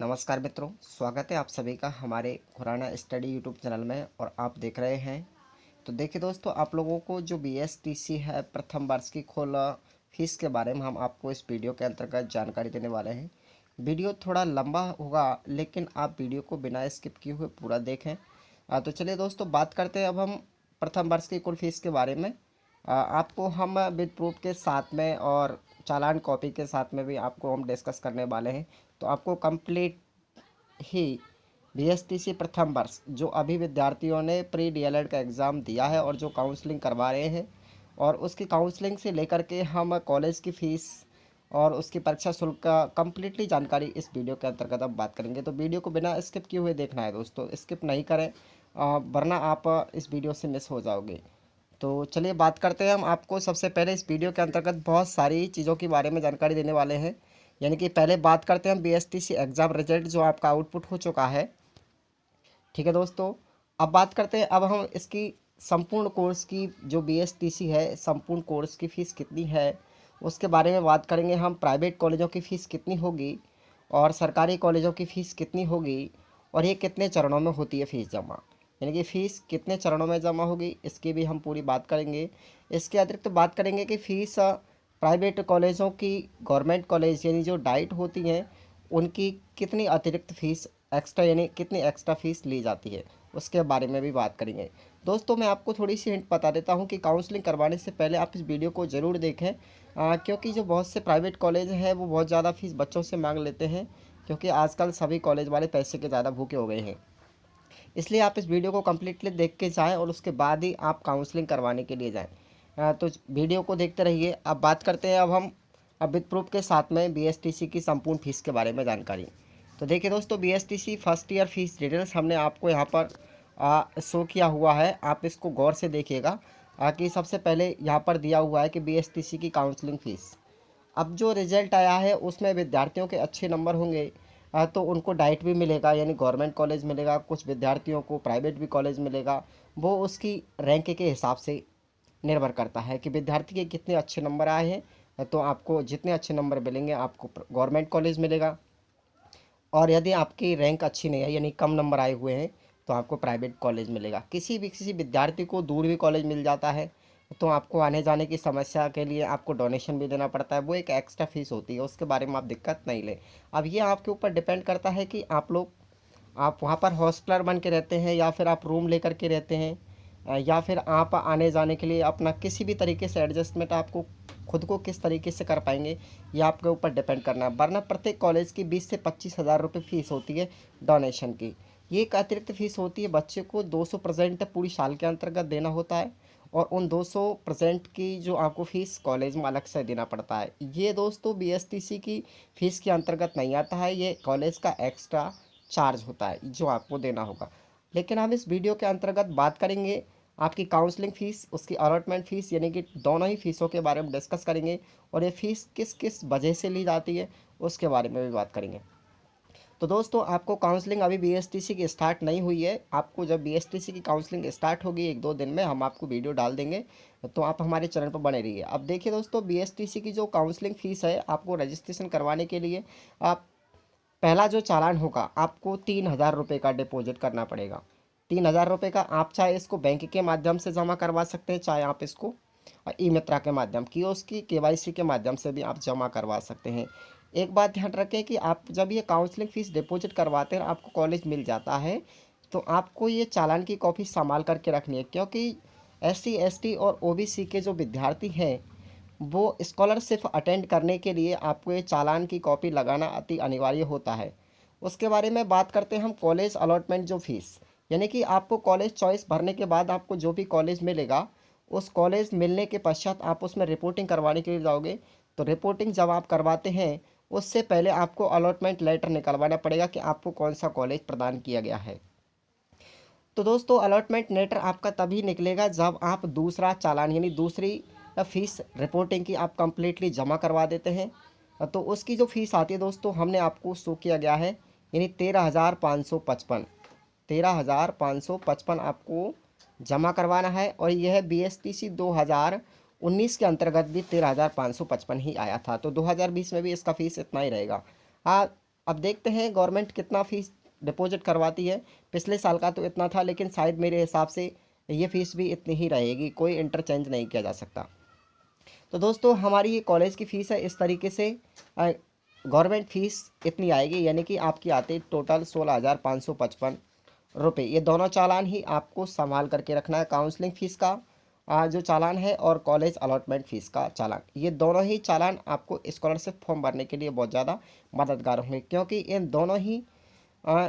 नमस्कार मित्रों, स्वागत है आप सभी का हमारे खुराना स्टडी यूट्यूब चैनल में। और आप देख रहे हैं तो देखिए दोस्तों, आप लोगों को जो बीएसटीसी है प्रथम वर्ष की खोला फीस के बारे में हम आपको इस वीडियो के अंतर्गत जानकारी देने वाले हैं। वीडियो थोड़ा लंबा होगा, लेकिन आप वीडियो को बिना स्किप किए हुए पूरा देखें। तो चलिए दोस्तों, बात करते हैं अब हम प्रथम वर्ष की कुल फीस के बारे में। आपको हम विद प्रूफ के साथ में और चालान कॉपी के साथ में भी आपको हम डिस्कस करने वाले हैं। तो आपको कंप्लीट ही बीएसटीसी प्रथम वर्ष जो अभी विद्यार्थियों ने प्री डीएलएड का एग्ज़ाम दिया है और जो काउंसलिंग करवा रहे हैं, और उसकी काउंसलिंग से लेकर के हम कॉलेज की फ़ीस और उसकी परीक्षा शुल्क का कंप्लीटली जानकारी इस वीडियो के अंतर्गत अब बात करेंगे। तो वीडियो को बिना स्किप किए हुए देखना है दोस्तों, स्किप नहीं करें, वरना आप इस वीडियो से मिस हो जाओगे। तो चलिए बात करते हैं हम आपको सबसे पहले इस वीडियो के अंतर्गत बहुत सारी चीज़ों के बारे में जानकारी देने वाले हैं। यानी कि पहले बात करते हैं हम बीएसटीसी एग्ज़ाम रिजल्ट जो आपका आउटपुट हो चुका है। ठीक है दोस्तों, अब बात करते हैं अब हम इसकी संपूर्ण कोर्स की जो बीएसटीसी है संपूर्ण कोर्स की फ़ीस कितनी है उसके बारे में बात करेंगे हम। प्राइवेट कॉलेजों की फ़ीस कितनी होगी और सरकारी कॉलेजों की फ़ीस कितनी होगी, और ये कितने चरणों में होती है फ़ीस जमा, यानी कि फ़ीस कितने चरणों में जमा होगी, इसकी भी हम पूरी बात करेंगे। इसके अतिरिक्त बात करेंगे कि फ़ीस प्राइवेट कॉलेजों की गवर्नमेंट कॉलेज यानी जो डाइट होती हैं उनकी कितनी अतिरिक्त फ़ीस एक्स्ट्रा यानी कितनी एक्स्ट्रा फ़ीस ली जाती है, उसके बारे में भी बात करेंगे। दोस्तों, मैं आपको थोड़ी सी हिंट बता देता हूं कि काउंसलिंग करवाने से पहले आप इस वीडियो को ज़रूर देखें, क्योंकि जो बहुत से प्राइवेट कॉलेज हैं वो बहुत ज़्यादा फ़ीस बच्चों से मांग लेते हैं, क्योंकि आजकल सभी कॉलेज वाले पैसे के ज़्यादा भूखे हो गए हैं। इसलिए आप इस वीडियो को कम्प्लीटली देख के जाएँ और उसके बाद ही आप काउंसलिंग करवाने के लिए जाएँ। तो वीडियो को देखते रहिए। अब बात करते हैं अब विद प्रूफ के साथ में बीएसटीसी की संपूर्ण फीस के बारे में जानकारी। तो देखिए दोस्तों, BSTC first year fees details हमने आपको यहाँ पर शो किया हुआ है। आप इसको गौर से देखिएगा कि सबसे पहले यहाँ पर दिया हुआ है कि बीएसटीसी की काउंसलिंग फ़ीस। अब जो रिज़ल्ट आया है उसमें विद्यार्थियों के अच्छे नंबर होंगे तो उनको डाइट भी मिलेगा, यानी गवर्नमेंट कॉलेज मिलेगा, कुछ विद्यार्थियों को प्राइवेट भी कॉलेज मिलेगा। वो उसकी रैंक के हिसाब से निर्भर करता है कि विद्यार्थी के कितने अच्छे नंबर आए हैं, तो आपको जितने अच्छे नंबर मिलेंगे आपको गवर्नमेंट कॉलेज मिलेगा। और यदि आपकी रैंक अच्छी नहीं है यानी कम नंबर आए हुए हैं तो आपको प्राइवेट कॉलेज मिलेगा। किसी विद्यार्थी को दूर भी कॉलेज मिल जाता है तो आपको आने जाने की समस्या के लिए आपको डोनेशन भी देना पड़ता है, वो एक एक्स्ट्रा फीस होती है, उसके बारे में आप दिक्कत नहीं लें। अब ये आपके ऊपर डिपेंड करता है कि आप वहाँ पर हॉस्टलर बन के रहते हैं या फिर आप रूम लेकर के रहते हैं, या फिर आप आने जाने के लिए अपना किसी भी तरीके से एडजस्टमेंट आपको खुद को किस तरीके से कर पाएंगे, ये आपके ऊपर डिपेंड करना है। वरना प्रत्येक कॉलेज की 20 से 25 हज़ार रुपये फ़ीस होती है डोनेशन की। ये एक अतिरिक्त फ़ीस होती है, बच्चे को 200% पूरी साल के अंतर्गत देना होता है, और उन 200% की जो आपको फ़ीस कॉलेज में अलग से देना पड़ता है। ये दोस्तों बीएसटीसी की फ़ीस के अंतर्गत नहीं आता है, ये कॉलेज का एक्स्ट्रा चार्ज होता है जो आपको देना होगा। लेकिन हम इस वीडियो के अंतर्गत बात करेंगे आपकी काउंसलिंग फ़ीस, उसकी अलॉटमेंट फ़ीस, यानी कि दोनों ही फ़ीसों के बारे में डिस्कस करेंगे, और ये फ़ीस किस किस वजह से ली जाती है उसके बारे में भी बात करेंगे। तो दोस्तों, आपको काउंसलिंग अभी बीएसटीसी की स्टार्ट नहीं हुई है। आपको जब बीएसटीसी की काउंसलिंग स्टार्ट होगी 1-2 दिन में हम आपको वीडियो डाल देंगे, तो आप हमारे चैनल पर बने रहिए। अब देखिए दोस्तों, बीएसटीसी की जो काउंसलिंग फ़ीस है, आपको रजिस्ट्रेशन करवाने के लिए आप पहला जो चालान होगा आपको 3,000 रुपये का डिपॉजिट करना पड़ेगा। 3,000 रुपये का आप चाहे इसको बैंक के माध्यम से जमा करवा सकते हैं, चाहे आप इसको ई मित्रा के माध्यम कियोस्क की केवाईसी के माध्यम से भी आप जमा करवा सकते हैं। एक बात ध्यान रखें कि आप जब ये काउंसलिंग फ़ीस डिपॉजिट करवाते हैं, आपको कॉलेज मिल जाता है, तो आपको ये चालान की कॉपी संभाल करके रखनी है, क्योंकि SC ST और OBC के जो विद्यार्थी हैं वो स्कॉलरशिप अटेंड करने के लिए आपको ये चालान की कॉपी लगाना अति अनिवार्य होता है। उसके बारे में बात करते हैं हम कॉलेज अलॉटमेंट जो फीस, यानी कि आपको कॉलेज चॉइस भरने के बाद आपको जो भी कॉलेज मिलेगा, उस कॉलेज मिलने के पश्चात आप उसमें रिपोर्टिंग करवाने के लिए जाओगे। तो रिपोर्टिंग जब आप करवाते हैं उससे पहले आपको अलॉटमेंट लेटर निकलवाना पड़ेगा कि आपको कौन सा कॉलेज प्रदान किया गया है। तो दोस्तों, अलॉटमेंट लेटर आपका तभी निकलेगा जब आप दूसरा चालान यानी दूसरी फ़ीस रिपोर्टिंग की आप कंप्लीटली जमा करवा देते हैं। तो उसकी जो फ़ीस आती है दोस्तों, हमने आपको शो किया गया है, यानी 13,555 13,555 आपको जमा करवाना है। और यह बीएसटीसी 2019 के अंतर्गत भी 13,555 ही आया था, तो 2020 में भी इसका फ़ीस इतना ही रहेगा। हाँ, अब देखते हैं गवर्नमेंट कितना फ़ीस डिपॉजिट करवाती है। पिछले साल का तो इतना था, लेकिन शायद मेरे हिसाब से ये फ़ीस भी इतनी ही रहेगी, कोई इंटरचेंज नहीं किया जा सकता। तो दोस्तों हमारी ये कॉलेज की फ़ीस है इस तरीके से। गवर्नमेंट फ़ीस इतनी आएगी, यानी कि आपकी आती टोटल 16,555 रुपये। ये दोनों चालान ही आपको संभाल करके रखना है, काउंसलिंग फ़ीस का जो चालान है और कॉलेज अलॉटमेंट फ़ीस का चालान। ये दोनों ही चालान आपको स्कॉलरशिप फॉर्म भरने के लिए बहुत ज़्यादा मददगार होंगे, क्योंकि इन दोनों ही अ,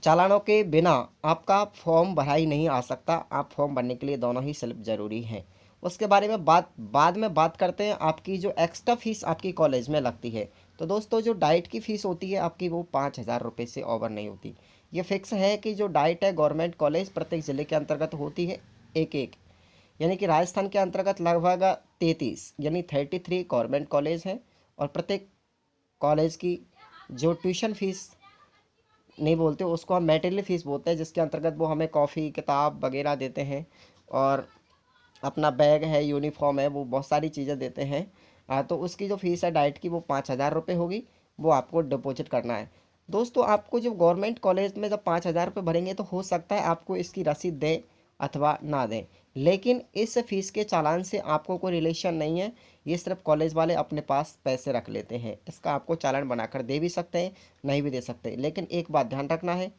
चालानों के बिना आपका फॉर्म भरा ही नहीं आ सकता। आप फॉर्म भरने के लिए दोनों ही स्लिप ज़रूरी हैं। उसके बारे में बाद में बात करते हैं। आपकी जो एक्स्ट्रा फ़ीस आपकी कॉलेज में लगती है, तो दोस्तों जो डाइट की फ़ीस होती है आपकी, वो 5,000 रुपये से ओवर नहीं होती। ये फिक्स है कि जो डाइट है गवर्नमेंट कॉलेज प्रत्येक ज़िले के अंतर्गत होती है एक एक, यानी कि राजस्थान के अंतर्गत लगभग 33 यानी 33 गवर्नमेंट कॉलेज हैं। और प्रत्येक कॉलेज की जो ट्यूशन फ़ीस नहीं बोलते, उसको हम मटेरियल फ़ीस बोलते हैं, जिसके अंतर्गत वो हमें कॉफ़ी किताब वगैरह देते हैं और अपना बैग है, यूनिफॉर्म है, वो बहुत सारी चीज़ें देते हैं। तो उसकी जो फ़ीस है डाइट की, वो 5,000 रुपये होगी। वो आपको डिपॉजिट करना है। दोस्तों आपको जब गवर्नमेंट कॉलेज में जब 5,000 रुपये भरेंगे, तो हो सकता है आपको इसकी रसीद दें अथवा ना दें, लेकिन इस फ़ीस के चालान से आपको कोई रिलेशन नहीं है। ये सिर्फ कॉलेज वाले अपने पास पैसे रख लेते हैं। इसका आपको चालान बनाकर दे भी सकते हैं, नहीं भी दे सकते। लेकिन एक बात ध्यान रखना है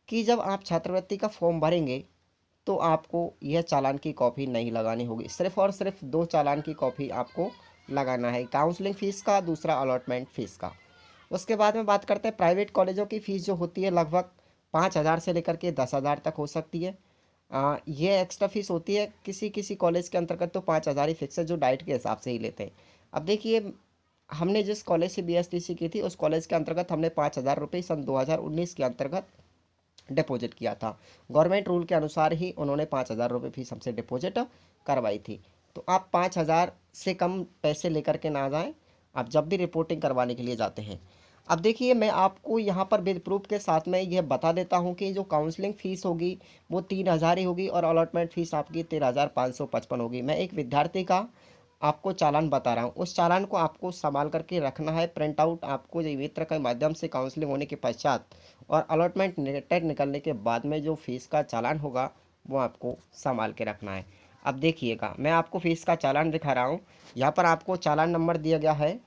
कि जब आप छात्रवृत्ति का फॉर्म भरेंगे, तो आपको यह चालान की कॉपी नहीं लगानी होगी। सिर्फ और सिर्फ दो चालान की कॉपी आपको लगाना है, काउंसलिंग फ़ीस का, दूसरा अलॉटमेंट फ़ीस का। उसके बाद में बात करते हैं प्राइवेट कॉलेजों की फ़ीस, जो होती है लगभग 5,000 से लेकर के 10,000 तक हो सकती है। ये एक्स्ट्रा फ़ीस होती है किसी किसी कॉलेज के अंतर्गत, तो 5,000 ही फिक्स है, जो डाइट के हिसाब से ही लेते हैं। अब देखिए, हमने जिस कॉलेज से बीएसटीसी की थी, उस कॉलेज के अंतर्गत हमने 5,000 रुपये सन 2019 के अंतर्गत डिपॉजिट किया था। गवर्नमेंट रूल के अनुसार ही उन्होंने 5,000 रुपये फीस हमसे डिपॉजिट करवाई थी। तो आप 5,000 से कम पैसे लेकर के ना जाएं, आप जब भी रिपोर्टिंग करवाने के लिए जाते हैं। अब देखिए, मैं आपको यहाँ पर विद प्रूफ के साथ में यह बता देता हूँ कि जो काउंसलिंग फ़ीस होगी वो 3,000 ही होगी और अलॉटमेंट फ़ीस आपकी 13,555 होगी। मैं एक विद्यार्थी का आपको चालान बता रहा हूँ, उस चालान को आपको संभाल करके रखना है। प्रिंट आउट आपको ये मित्र के माध्यम से काउंसलिंग होने के पश्चात और अलॉटमेंट लेटर निकलने के बाद में जो फ़ीस का चालान होगा, वो आपको संभाल के रखना है। अब देखिएगा, मैं आपको फ़ीस का चालान दिखा रहा हूँ। यहाँ पर आपको चालान नंबर दिया गया है,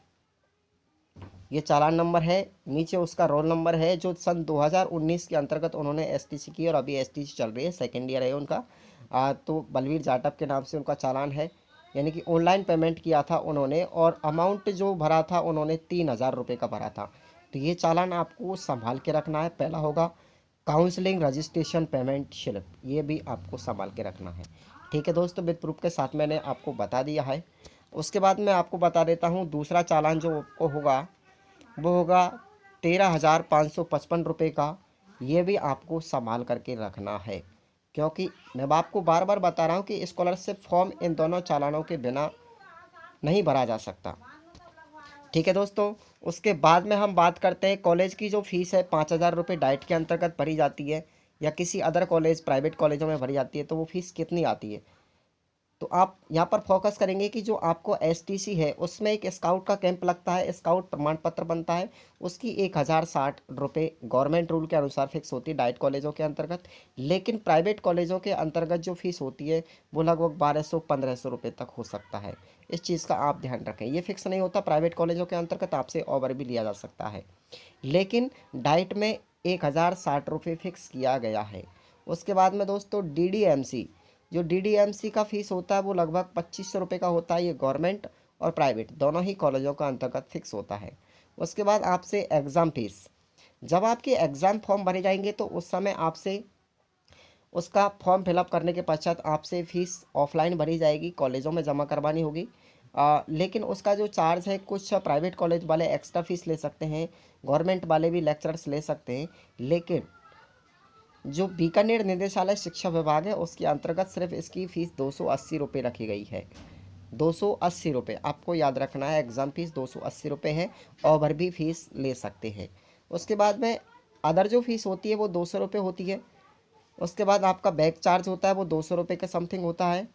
ये चालान नंबर है। नीचे उसका रोल नंबर है, जो सन 2019 के अंतर्गत उन्होंने एसटीसी की, और अभी एसटीसी चल रही है, सेकेंड ईयर है उनका। तो बलवीर जाटव के नाम से उनका चालान है, यानी कि ऑनलाइन पेमेंट किया था उन्होंने, और अमाउंट जो भरा था उन्होंने 3,000 रुपये का भरा था। तो ये चालान आपको संभाल के रखना है। पहला होगा काउंसलिंग रजिस्ट्रेशन पेमेंट स्लिप, ये भी आपको संभाल के रखना है। ठीक है दोस्तों, विद प्रूफ के साथ मैंने आपको बता दिया है। उसके बाद मैं आपको बता देता हूँ दूसरा चालान जो आपको होगा, वो होगा 13,555 रुपये का। ये भी आपको संभाल करके रखना है, क्योंकि मैं आपको बार बार बता रहा हूँ कि स्कॉलरशिप फॉर्म इन दोनों चालानों के बिना नहीं भरा जा सकता। ठीक है दोस्तों, उसके बाद में हम बात करते हैं कॉलेज की जो फ़ीस है 5,000 रुपये डाइट के अंतर्गत भरी जाती है, या किसी अदर कॉलेज प्राइवेट कॉलेजों में भरी जाती है, तो वो फ़ीस कितनी आती है। तो आप यहाँ पर फोकस करेंगे कि जो आपको एसटीसी है, उसमें एक स्काउट का कैंप लगता है, स्काउट प्रमाण पत्र बनता है, उसकी 1,060 रुपये गवर्नमेंट रूल के अनुसार फिक्स होती है डाइट कॉलेजों के अंतर्गत। लेकिन प्राइवेट कॉलेजों के अंतर्गत जो फीस होती है, वो लगभग 1,200-1,500 रुपये तक हो सकता है। इस चीज़ का आप ध्यान रखें, ये फिक्स नहीं होता। प्राइवेट कॉलेजों के अंतर्गत आपसे ओवर भी लिया जा सकता है, लेकिन डाइट में 1,060 रुपये फिक्स किया गया है। उसके बाद में दोस्तों डीडीएमसी, जो डीडीएमसी का फ़ीस होता है, वो लगभग 2,500 रुपये का होता है। ये गवर्नमेंट और प्राइवेट दोनों ही कॉलेजों का अंतर्गत फिक्स होता है। उसके बाद आपसे एग्ज़ाम फीस, जब आपके एग्ज़ाम फॉर्म भरे जाएंगे, तो उस समय आपसे उसका फॉर्म फिलअप करने के पश्चात आपसे फ़ीस ऑफलाइन भरी जाएगी, कॉलेजों में जमा करवानी होगी। लेकिन उसका जो चार्ज है, कुछ प्राइवेट कॉलेज वाले एक्स्ट्रा फ़ीस ले सकते हैं, गवर्नमेंट वाले भी लेक्चरर्स ले सकते हैं। लेकिन जो बीकानेर निदेशालय शिक्षा विभाग है, उसके अंतर्गत सिर्फ इसकी फ़ीस 280 रुपये रखी गई है। 280 रुपये आपको याद रखना है, एग्ज़ाम फीस 280 रुपये है। ओवर भी फीस ले सकते हैं। उसके बाद में अदर जो फीस होती है, वो 200 रुपये होती है। उसके बाद आपका बैग चार्ज होता है, वो 200 रुपये के समथिंग होता है,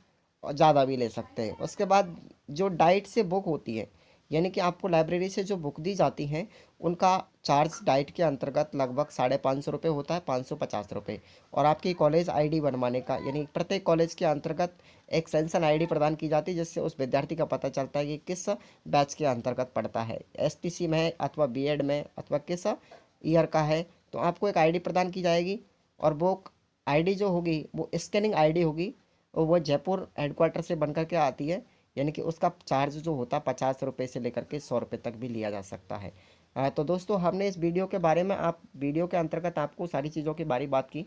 और ज़्यादा भी ले सकते हैं। उसके बाद जो डाइट से बुक होती है, यानी कि आपको लाइब्रेरी से जो बुक दी जाती हैं उनका चार्ज डाइट के अंतर्गत लगभग 550 होता है, 550 और आपकी कॉलेज आईडी बनवाने का, यानी प्रत्येक कॉलेज के अंतर्गत एक सेंसन आईडी प्रदान की जाती है, जिससे उस विद्यार्थी का पता चलता है कि किस बैच के अंतर्गत पढ़ता है, एसटीसी में है अथवा बीएड में अथवा किस ईयर का है। तो आपको एक आईडी प्रदान की जाएगी और वो आईडी जो होगी वो स्कैनिंग आईडी होगी और वो जयपुर हेडक्वार्टर से बन कर के आती है। यानी कि उसका चार्ज जो होता है 50 से लेकर के 100 तक भी लिया जा सकता है। तो दोस्तों हमने इस वीडियो के बारे में आप वीडियो के अंतर्गत आपको सारी चीज़ों के बारे में बात की।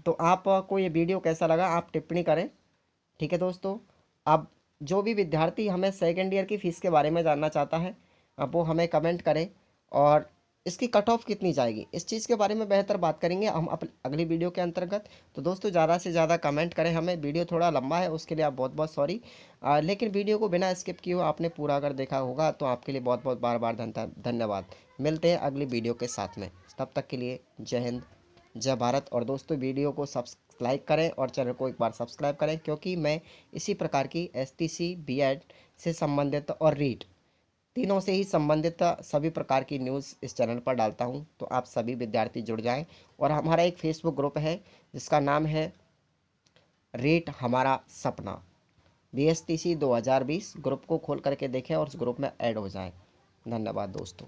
तो आपको ये वीडियो कैसा लगा आप टिप्पणी करें। ठीक है दोस्तों, अब जो भी विद्यार्थी हमें सेकेंड ईयर की फ़ीस के बारे में जानना चाहता है अब वो हमें कमेंट करें और इसकी कट ऑफ कितनी जाएगी इस चीज़ के बारे में बेहतर बात करेंगे हम अगली वीडियो के अंतर्गत। तो दोस्तों ज़्यादा से ज़्यादा कमेंट करें, हमें वीडियो थोड़ा लंबा है उसके लिए आप बहुत बहुत सॉरी। लेकिन वीडियो को बिना स्किप किए हुए आपने पूरा अगर देखा होगा तो आपके लिए बहुत बहुत बार बार धन्यवाद। मिलते हैं अगली वीडियो के साथ में, तब तक के लिए जय हिंद जय भारत। और दोस्तों वीडियो को लाइक करें और चैनल को एक बार सब्सक्राइब करें, क्योंकि मैं इसी प्रकार की एसटीसी बीएड से संबंधित और रीट तीनों से ही संबंधित सभी प्रकार की न्यूज़ इस चैनल पर डालता हूं। तो आप सभी विद्यार्थी जुड़ जाएं और हमारा एक फेसबुक ग्रुप है जिसका नाम है रीट हमारा सपना BSTC 2020। ग्रुप को खोल करके देखें और उस ग्रुप में ऐड हो जाएं। धन्यवाद दोस्तों।